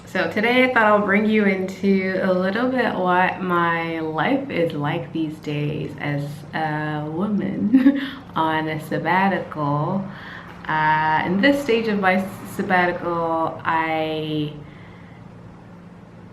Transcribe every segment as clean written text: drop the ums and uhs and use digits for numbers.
So today I thought I'll bring you into a little bit what my life is like these days as a woman on a sabbatical. In this stage of my sabbatical, I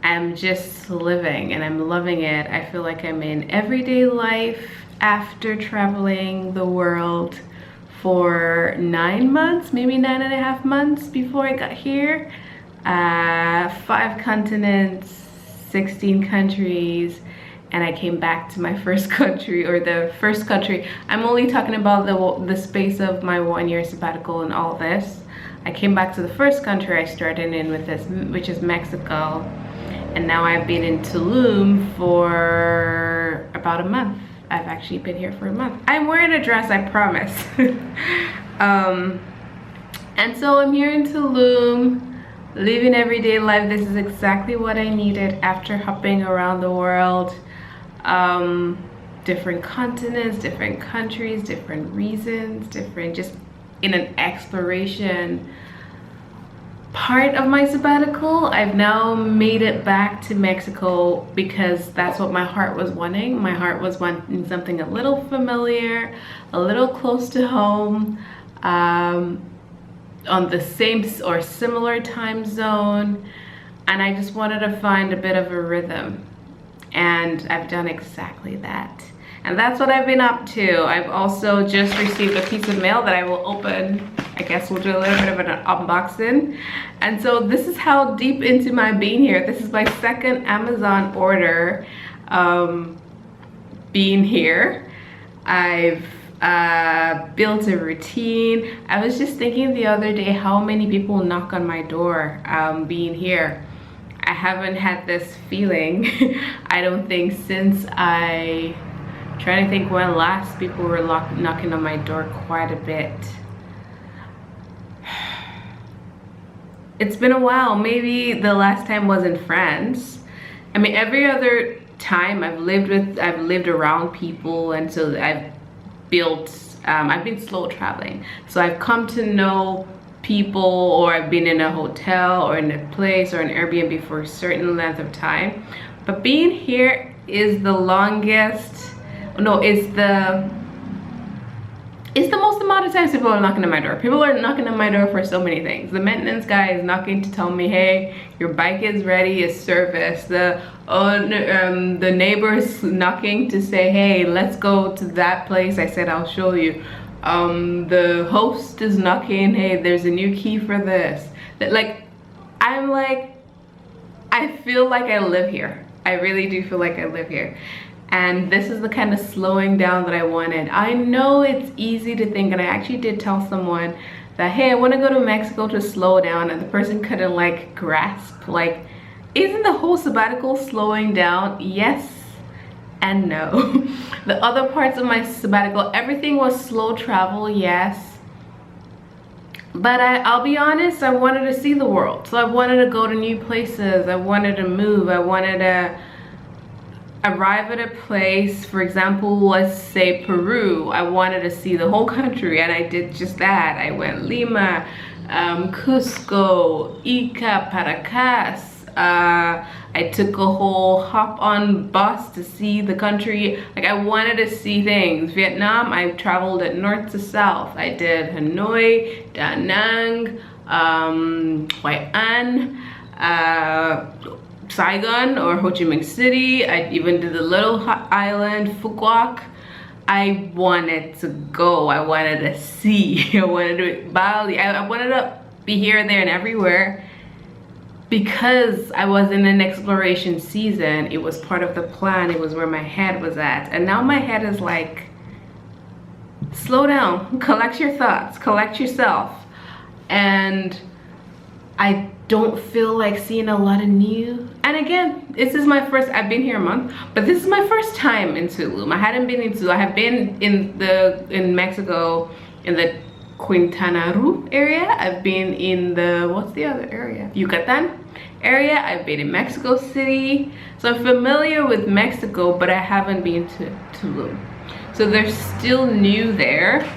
am just living and I'm loving it. I feel like I'm in everyday life after traveling the world for 9 months, maybe 9.5 months before I got here. 5 continents, 16 countries, and I came back to my first country, or the first country. I'm only talking about the space of my 1-year sabbatical and all this. I came back to the first country I started in with this, which is Mexico, and now I've been in Tulum for about a month. I've actually been here for a month. I'm wearing a dress, I promise. And so I'm here in Tulum, living everyday life. This is exactly what I needed after hopping around the world. Different continents, different countries, different reasons, different, just in an exploration part of my sabbatical. I've now made it back to Mexico because that's what my heart was wanting. My heart was wanting something a little familiar, a little close to home, on the same or similar time zone, and I just wanted to find a bit of a rhythm, and I've done exactly that. And that's what I've been up to. I've also just received a piece of mail that I will open. I guess we'll do a little bit of an unboxing. And so this is how deep into my being here. This is my second Amazon order being here. I've built a routine. I was just thinking the other day how many people knock on my door being here. I haven't had this feeling I don't think since trying to think when last people were knocking on my door quite a bit. It's been a while. Maybe the last time was in France. I mean, every other time I've lived around people, and so I've been slow traveling, so I've come to know people, or I've been in a hotel or in a place or an Airbnb for a certain length of time. But being here is the longest, no, it's the most amount of times people are knocking on my door. People are knocking on my door for so many things. The maintenance guy is knocking to tell me, hey, your bike is ready, it's serviced. The neighbor's knocking to say, hey, let's go to that place. I said, I'll show you. The host is knocking, hey, there's a new key for this. I feel like I live here. I really do feel like I live here. And this is the kind of slowing down that I wanted. I know it's easy to think, and I actually did tell someone that, hey, I want to go to Mexico to slow down, and the person couldn't like grasp, like, isn't the whole sabbatical slowing down? Yes and no. The other parts of my sabbatical, everything was slow travel, yes. But I'll be honest, I wanted to see the world. So I wanted to go to new places. I wanted to move. I wanted to arrive at a place, for example, let's say Peru. I wanted to see the whole country, and I did just that. I went Lima, Cusco, Ica, Paracas. I took a whole hop-on bus to see the country. Like, I wanted to see things. Vietnam, I traveled at north to south. I did Hanoi, Da Nang, Hoi An, Saigon or Ho Chi Minh City. I even did the little island, Phuoc. I wanted to go. I wanted to see. I wanted to Bali. I wanted to be here, there, and everywhere because I was in an exploration season. It was part of the plan. It was where my head was at. And now my head is like, slow down, collect your thoughts, collect yourself. And I don't feel like seeing a lot of new. And again, this is my first, I've been here a month, but this is my first time in Tulum. I hadn't been in Tulum. I have been in Mexico in the Quintana Roo area. I've been in the, what's the other area? Yucatan area. I've been in Mexico City. So I'm familiar with Mexico, but I haven't been to Tulum. So they're still new there.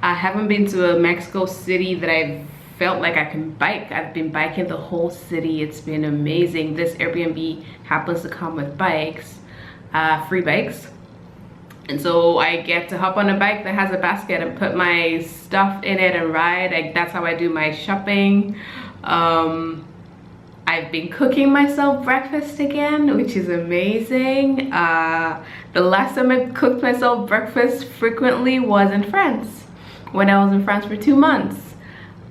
I haven't been to a Mexico City that I've felt like I can bike. I've been biking the whole city. It's been amazing. This Airbnb happens to come with bikes, free bikes. And so I get to hop on a bike that has a basket and put my stuff in it and ride. That's how I do my shopping. I've been cooking myself breakfast again, which is amazing. The last time I cooked myself breakfast frequently was in France, when I was in France for 2 months.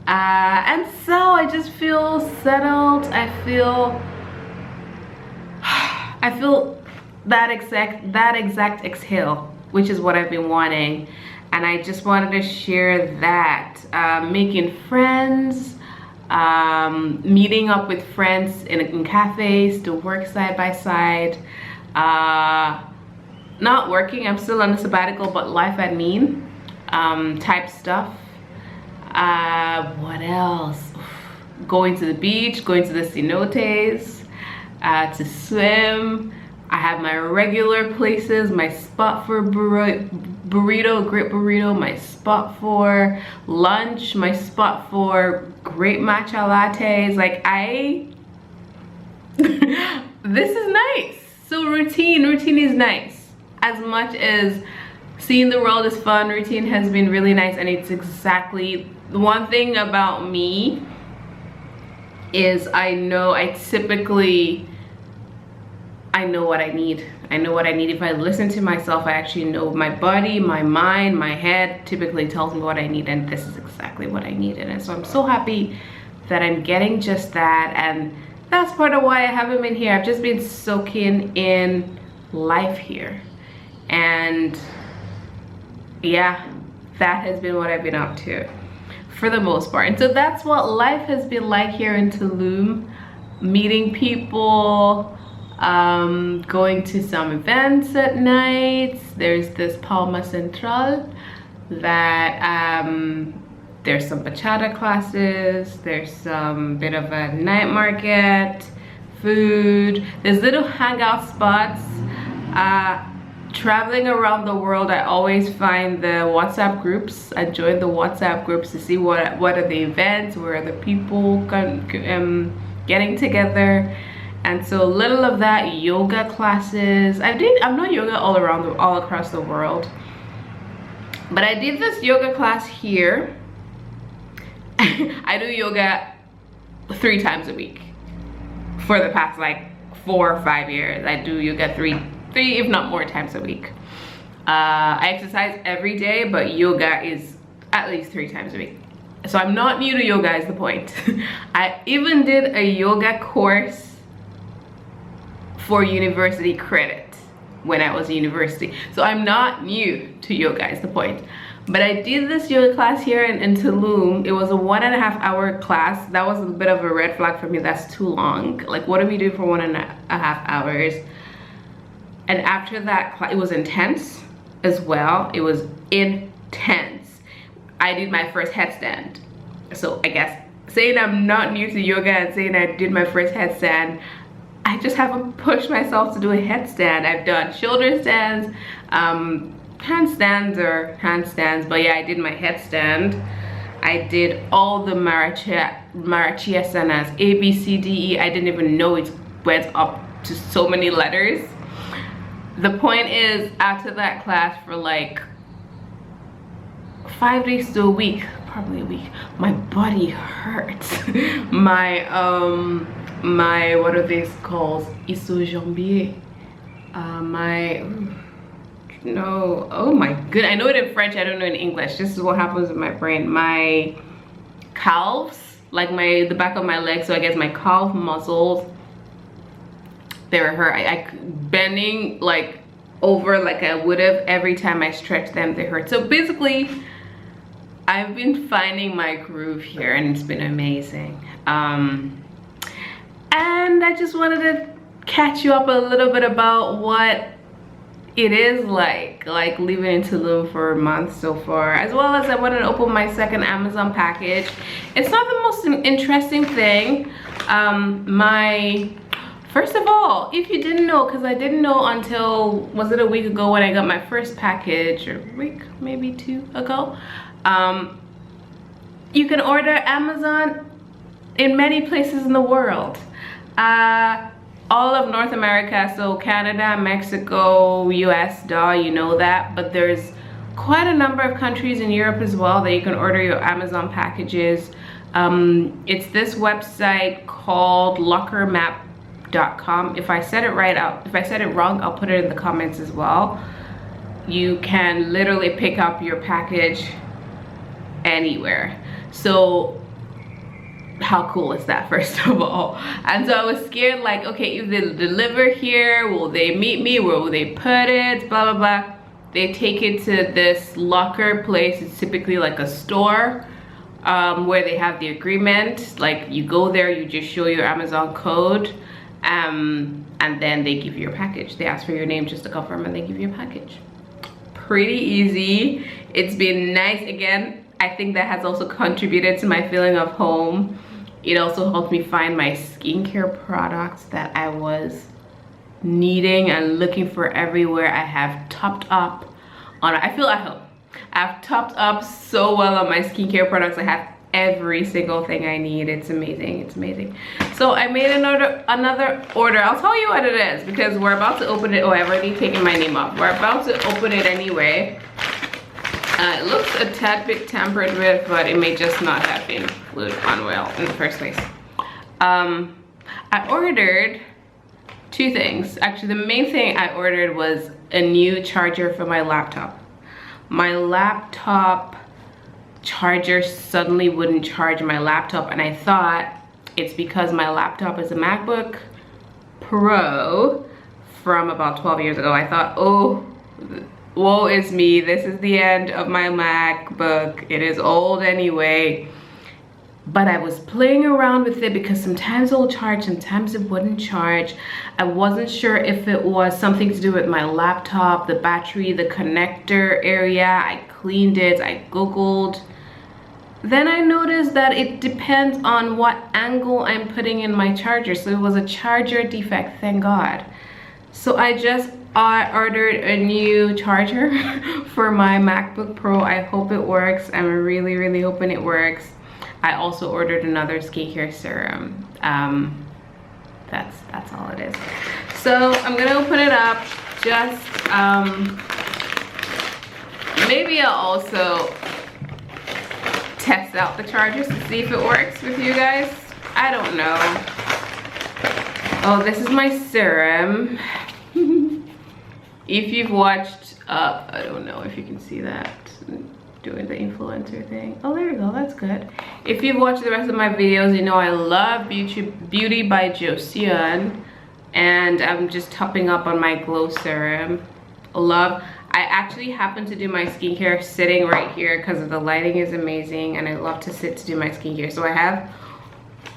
And so I just feel settled. I feel that exact exhale, which is what I've been wanting. And I just wanted to share that. Making friends, meeting up with friends in cafes to work side by side. Not working, I'm still on a sabbatical, but life admin type stuff. What else? Going to the beach, going to the cenotes to swim. I have my regular places, my spot for burrito, great burrito, my spot for lunch, my spot for great matcha lattes. Like this is nice. So routine is nice. As much as seeing the world is fun, routine has been really nice. And it's exactly the one thing about me is I know what I need. I know what I need. If I listen to myself, I actually know my body, my mind, my head typically tells me what I need, and this is exactly what I needed. And so I'm so happy that I'm getting just that, and that's part of why I haven't been here. I've just been soaking in life here. And yeah, that has been what I've been up to for the most part. And so that's what life has been like here in Tulum. Meeting people, going to some events at night. There's this Palma Central that there's some bachata classes, there's some bit of a night market, food, there's little hangout spots. Traveling around the world, I always find the WhatsApp groups. I join the WhatsApp groups to see what are the events, where are the people getting together. And so a little of that, yoga classes. I've done yoga all across the world, but I did this yoga class here. I do yoga 3 times a week for the past like 4 or 5 years. I do yoga three if not more times a week. I exercise every day, but yoga is at least 3 times a week. So I'm not new to yoga is the point. I even did a yoga course for university credit when I was in university. So I'm not new to yoga is the point. But I did this yoga class here in Tulum. It was a 1.5 hour class. That was a bit of a red flag for me. That's too long. Like, what do we do for 1.5 hours? And after that class, it was intense as well. It was intense. I did my first headstand. So I guess saying I'm not new to yoga and saying I did my first headstand, I just haven't pushed myself to do a headstand. I've done shoulder stands, handstands, but yeah, I did my headstand. I did all the marachiasanas, A, B, C, D, E. I didn't even know it went up to so many letters. The point is, after that class for like 5 days to a week, probably a week, my body hurts. my what are these called? Isojambier. No, oh my good. I know it in French, I don't know in English. This is what happens with my brain. My calves, like the back of my legs, so I guess my calf muscles, they were hurt. I bending like over like I would have every time I stretch them, they hurt. So basically, I've been finding my groove here and it's been amazing. And I just wanted to catch you up a little bit about what it is like living in Tulum for a month so far, as well as I wanted to open my second Amazon package. It's not the most interesting thing. First of all, if you didn't know, because I didn't know until, was it a week ago when I got my first package, or a week, maybe 2 ago. you can order Amazon in many places in the world. All of North America, so Canada, Mexico, US, duh, you know that, but there's quite a number of countries in Europe as well that you can order your Amazon packages. It's this website called lockermap.com. If I said it right out, if I said it wrong, I'll put it in the comments as well. You can literally pick up your package anywhere. So how cool is that, first of all? And so I was scared, like, okay, if they deliver here, will they meet me? Where will they put it? Blah, blah, blah. They take it to this locker place. It's typically like a store where they have the agreement. Like, you go there, you just show your Amazon code, and then they give you your package. They ask for your name just to confirm, and they give you a package. Pretty easy. It's been nice. Again, I think that has also contributed to my feeling of home. It also helped me find my skincare products that I was needing and looking for everywhere. I have topped up on, I feel at home. I've topped up so well on my skincare products. I have every single thing I need. It's amazing, it's amazing. So I made another order. I'll tell you what it is because we're about to open it. Oh, I've already taken my name off. We're about to open it anyway. It looks a tad bit tampered with, but it may just not have been glued on well in the first place. I ordered two things. Actually, the main thing I ordered was a new charger for my laptop. My laptop charger suddenly wouldn't charge my laptop, and I thought it's because my laptop is a MacBook Pro from about 12 years ago. I thought, oh, woe is me, this is the end of my MacBook. It is old anyway. But I was playing around with it because sometimes it'll charge, sometimes it wouldn't charge. I wasn't sure if it was something to do with my laptop, the battery, the connector area. I cleaned it, I Googled. Then I noticed that it depends on what angle I'm putting in my charger. So it was a charger defect, thank God. So I ordered a new charger for my MacBook Pro. I hope it works. I'm really, really hoping it works. I also ordered another skincare serum. That's all it is. So I'm gonna open it up. Just maybe I'll also test out the chargers to see if it works with you guys. I don't know. Oh, this is my serum. If you've watched, I don't know if you can see that, doing the influencer thing. Oh, there we go, that's good. If you've watched the rest of my videos, you know I love Beauty by Joseon, and I'm just topping up on my glow serum. I actually happen to do my skincare sitting right here because the lighting is amazing, and I love to sit to do my skincare. So I have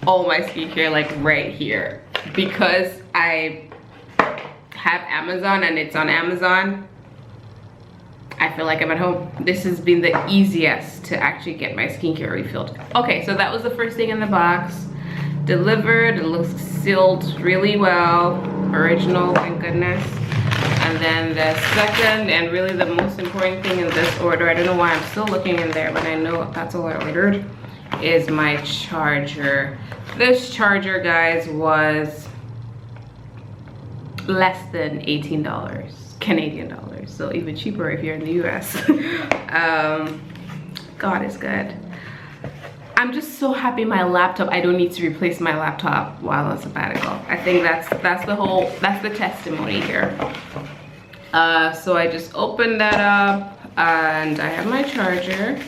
all my skincare like right here because I have Amazon and it's on Amazon. I feel like I'm at home. This has been the easiest to actually get my skincare refilled. Okay, so that was the first thing in the box. Delivered, it looks sealed really well. Original, thank goodness. And then the second and really the most important thing in this order, I don't know why I'm still looking in there, but I know that's all I ordered, is my charger. This charger, guys, was less than $18 Canadian dollars, so even cheaper if you're in the US. God is good. I'm just so happy my laptop, I don't need to replace my laptop while on sabbatical. I think that's the testimony here. So I just opened that up and I have my charger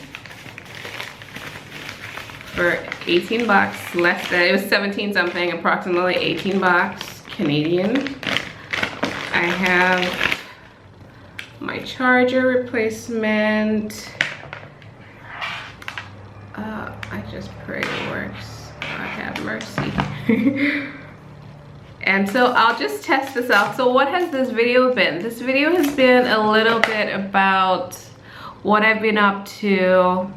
for 18 bucks, less than, it was 17 something, approximately 18 bucks Canadian. I have my charger replacement. I just pray it works. God have mercy. And so I'll just test this out. So what has this video been? This video has been a little bit about what I've been up to,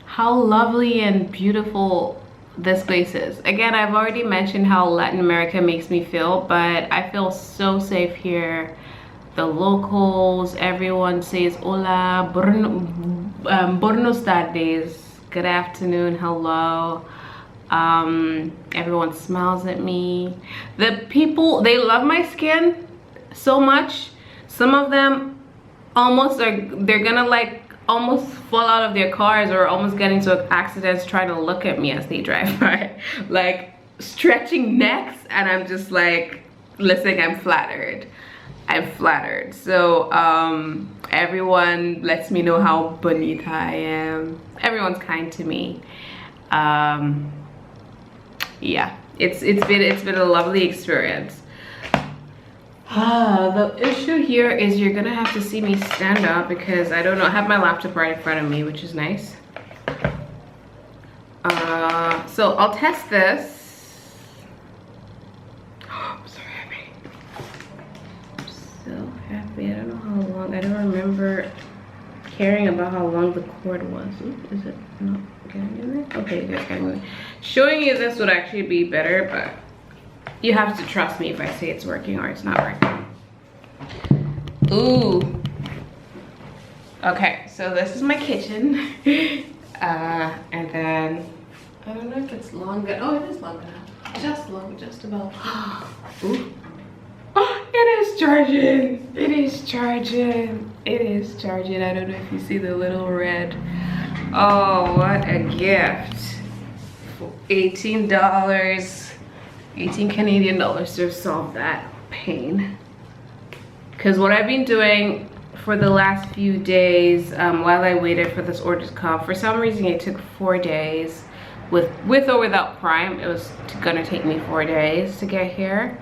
how lovely and beautiful this place is. Again, I've already mentioned how Latin America makes me feel, but I feel so safe here. The locals, everyone says hola, Buenos tardes, good afternoon, hello. Everyone smiles at me. The people, they love my skin so much. Some of them almost they're gonna like almost fall out of their cars or almost get into accidents trying to look at me as they drive by. Like stretching necks, and I'm just like, listen, I'm flattered. So everyone lets me know how bonita I am. Everyone's kind to me. Yeah, it's been a lovely experience. The issue here is you're gonna have to see me stand up because I don't know, I have my laptop right in front of me, which is nice. So I'll test this. I'm so happy. I'm so happy. I don't know how long, I don't remember caring about how long the cord was. Ooh, is it not getting in there? Okay, you guys can move. Showing you this would actually be better, but you have to trust me if I say it's working or it's not working. Ooh. Okay, so this is my kitchen. And then, I don't know if it's long enough. Oh, it is long enough. Just about. Ooh. Oh, it is charging. It is charging. It is charging. I don't know if you see the little red. Oh, what a gift. For $18. 18 Canadian dollars to solve that pain. Because what I've been doing for the last few days while I waited for this order to come, for some reason it took 4 days. With or without Prime, it was gonna take me 4 days to get here.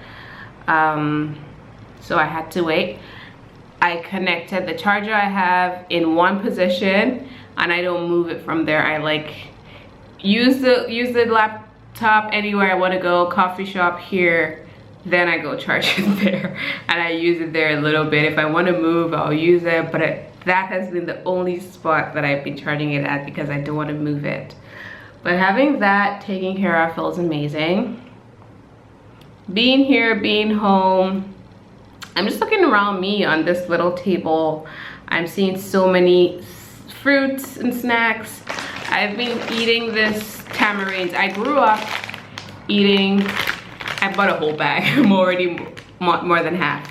So I had to wait. I connected the charger I have in one position and I don't move it from there. I like use the laptop anywhere I want to go, coffee shop here, then I go charge it there, and I use it there a little bit. If I want to move, I'll use it, but that has been the only spot that I've been charging it at because I don't want to move it. But having that taken care of feels amazing. Being here, being home, I'm just looking around me on this little table. I'm seeing so many fruits and snacks. I've been eating this tamarind. I grew up eating, I bought a whole bag. I'm already more than half.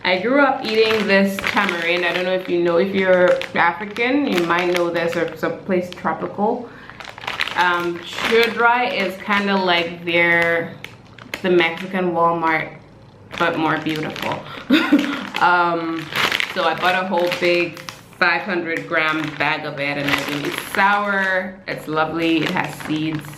I grew up eating this tamarind. I don't know if you know, if you're African, you might know this, or someplace tropical. Dry is kind of like the Mexican Walmart, but more beautiful. So I bought a whole big 500-gram bag of it, and I think it's sour, it's lovely, it has seeds.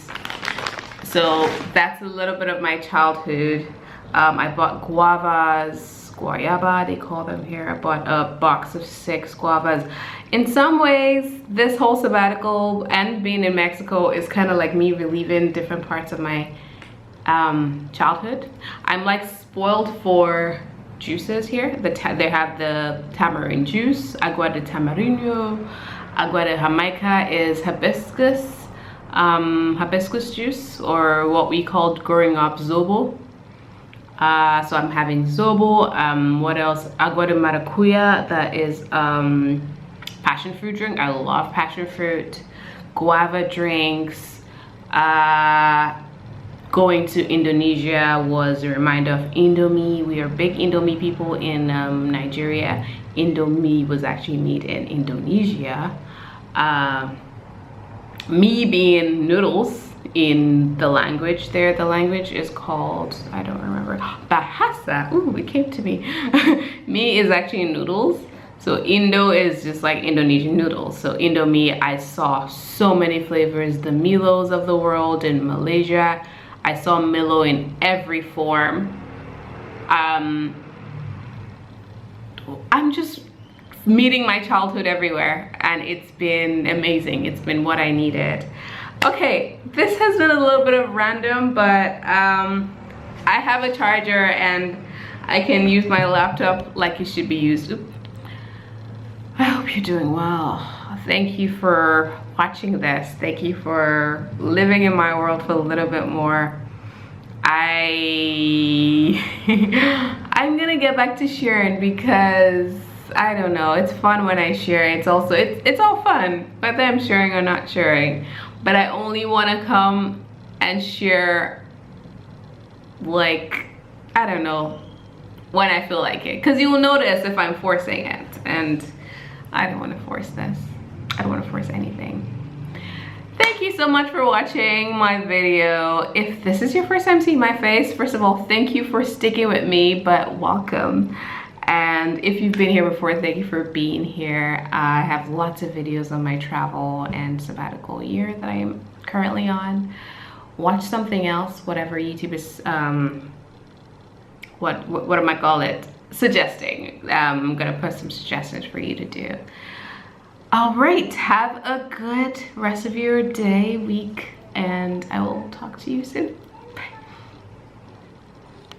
So that's a little bit of my childhood. I bought guavas, guayaba they call them here. I bought a box of 6 guavas. In some ways, this whole sabbatical and being in Mexico is kind of like me reliving different parts of my childhood. I'm like spoiled for juices here. They have the tamarind juice, agua de tamarindo, agua de Jamaica is hibiscus juice, or what we called growing up zobo. So I'm having zobo. What else? Agua de maracuya, that is passion fruit drink. I love passion fruit. Guava drinks. Going to Indonesia was a reminder of Indomie. We are big Indomie people in Nigeria. Indomie was actually made in Indonesia. Me being noodles in the language there. The language is called, I don't remember, Bahasa. Ooh, it came to me. Me is actually noodles. So Indo is just like Indonesian noodles. So Indomie, I saw so many flavors. The Milos of the world in Malaysia. I saw Milo in every form. I'm just meeting my childhood everywhere, and it's been amazing. It's been what I needed. Okay, this has been a little bit of random, but I have a charger and I can use my laptop like it should be used. Oop. I hope you're doing well. Thank you for watching this. Thank you for living in my world for a little bit more. I'm gonna get back to sharing because I don't know, it's fun when I share. It's also, it's all fun, whether I'm sharing or not sharing. But I only want to come and share, like, I don't know, when I feel like it. Because you will notice if I'm forcing it. And I don't want to force this. I don't want to force anything. Thank you so much for watching my video. If this is your first time seeing my face, first of all, thank you for sticking with me, but welcome. And if you've been here before, thank you for being here. I have lots of videos on my travel and sabbatical year that I am currently on. Watch something else, whatever YouTube is, what am I call it? Suggesting. I'm gonna put some suggestions for you to do. All right, have a good rest of your day, week, and I will talk to you soon.